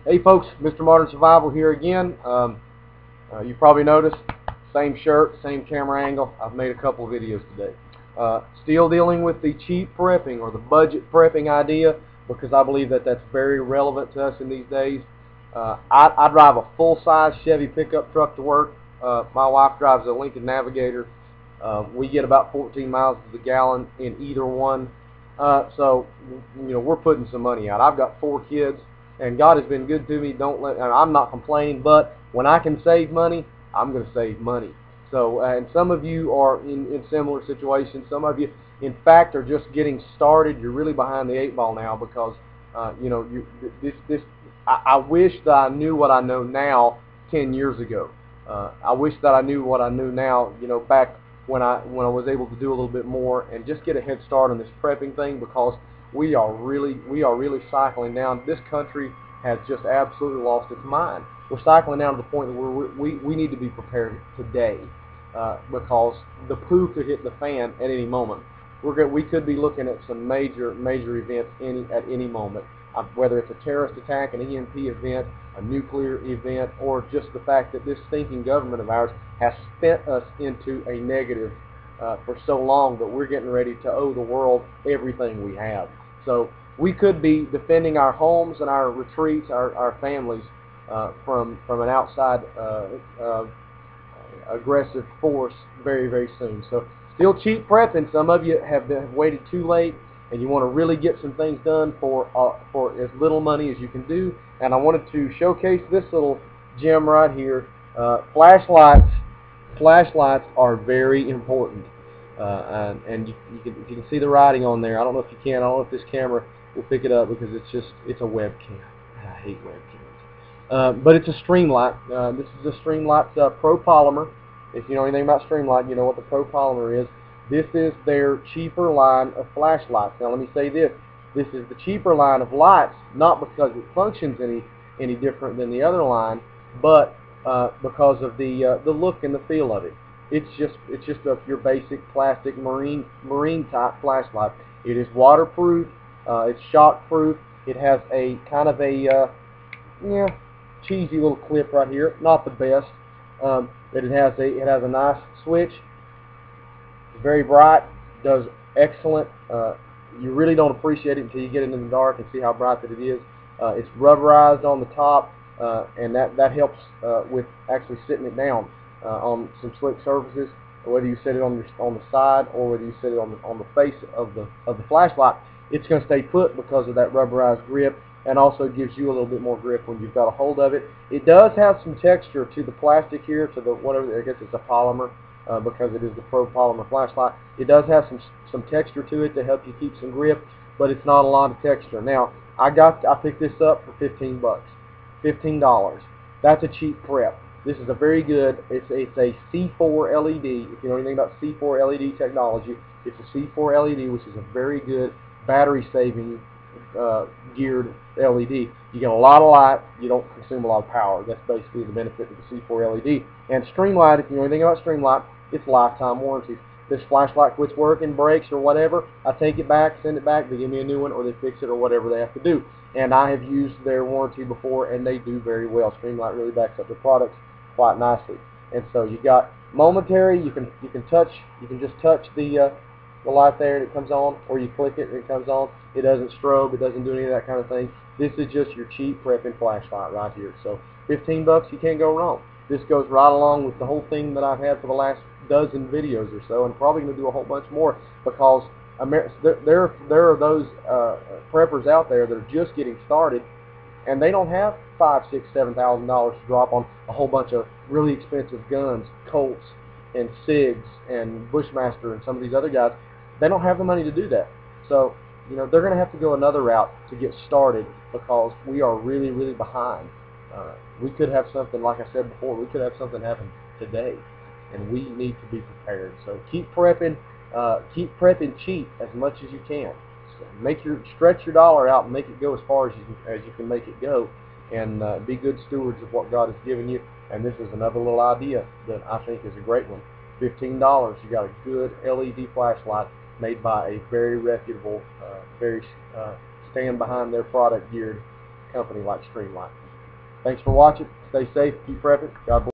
Hey folks, Mr. Modern Survival here again. You probably noticed, same shirt, same camera angle. I've made a couple of videos today. Still dealing with the cheap prepping or the budget prepping idea, because I believe that that's very relevant to us in these days. I drive a full-size Chevy pickup truck to work. My wife drives a Lincoln Navigator. We get about 14 miles to the gallon in either one. So, you know, we're putting some money out. I've got 4 kids, and God has been good to me. I'm not complaining, but when I can save money, I'm going to save money. So, and some of you are in similar situations. Some of you, in fact, are just getting started. You're really behind the 8 ball now because, you know, I wish that I knew what I know now 10 years ago. I wish that I knew what I knew now, you know, back when I was able to do a little bit more and just get a head start on this prepping thing, because we are really cycling down. This country has just absolutely lost its mind. We're cycling down to the point where we need to be prepared today, because the poo could hit the fan at any moment. We could be looking at some major events at any moment, whether it's a terrorist attack, an EMP event, a nuclear event, or just the fact that this stinking government of ours has spent us into a negative for so long that we're getting ready to owe the world everything we have. So we could be defending our homes and our retreats, our families, from an outside aggressive force very soon. So still cheap prepping. Some of you have waited too late, and you want to really get some things done for as little money as you can do. And I wanted to showcase this little gem right here. Flashlights are very important, and you can see the writing on there. I don't know if you can. I don't know if this camera will pick it up, because it's a webcam. I hate webcams. But it's a Streamlight. This is a Streamlight Pro Polymer. If you know anything about Streamlight, you know what the Pro Polymer is. This is their cheaper line of flashlights. Now let me say this. This is the cheaper line of lights, not because it functions any different than the other line, but because of the look and the feel of it. It's just your basic plastic marine type flashlight. It is waterproof. It's shockproof. It has a kind of a cheesy little clip right here. Not the best. But it has a nice switch. It's very bright. Does excellent. You really don't appreciate it until you get it in the dark and see how bright that it is. It's rubberized on the top, and that helps with actually sitting it down on some slick surfaces. Whether you set it on the side or whether you set it on the face of the flashlight, it's going to stay put because of that rubberized grip, and also gives you a little bit more grip when you've got a hold of it. It does have some texture to the plastic here, to the whatever, I guess it's a polymer, because it is the Pro Polymer flashlight. It does have some texture to it to help you keep some grip, but it's not a lot of texture. Now, I picked this up for 15 bucks. $15. That's a cheap prep. This is a very good, it's a C4 LED. If you know anything about C4 LED technology, it's a C4 LED, which is a very good battery-saving geared LED. You get a lot of light, you don't consume a lot of power. That's basically the benefit of the C4 LED. And Streamlight, if you know anything about Streamlight, it's lifetime warranty. This flashlight quits working, breaks, or whatever, I take it back, send it back, they give me a new one, or they fix it, or whatever they have to do. And I have used their warranty before, and they do very well. Streamlight really backs up their products quite nicely. And so you got momentary, you can just touch the light there and it comes on, or you click it and it comes on. It doesn't strobe, it doesn't do any of that kind of thing. This is just your cheap prepping flashlight right here. So 15 bucks, you can't go wrong. This goes right along with the whole thing that I've had for the last dozen videos or so, and probably going to do a whole bunch more, because there are those preppers out there that are just getting started, and they don't have $5,000, $6,000, $7,000 to drop on a whole bunch of really expensive guns, Colts and SIGs and Bushmaster and some of these other guys. They don't have the money to do that. So, you know, they're going to have to go another route to get started, because we are really behind. We could have something, like I said before, we could have something happen today, and we need to be prepared. So keep prepping cheap as much as you can. So stretch your dollar out and make it go as far as you can make it go, and be good stewards of what God has given you. And this is another little idea that I think is a great one. $15, you got a good LED flashlight made by a very reputable, very stand behind their product geared company like Streamlight. Thanks for watching. Stay safe. Keep prepping. God bless.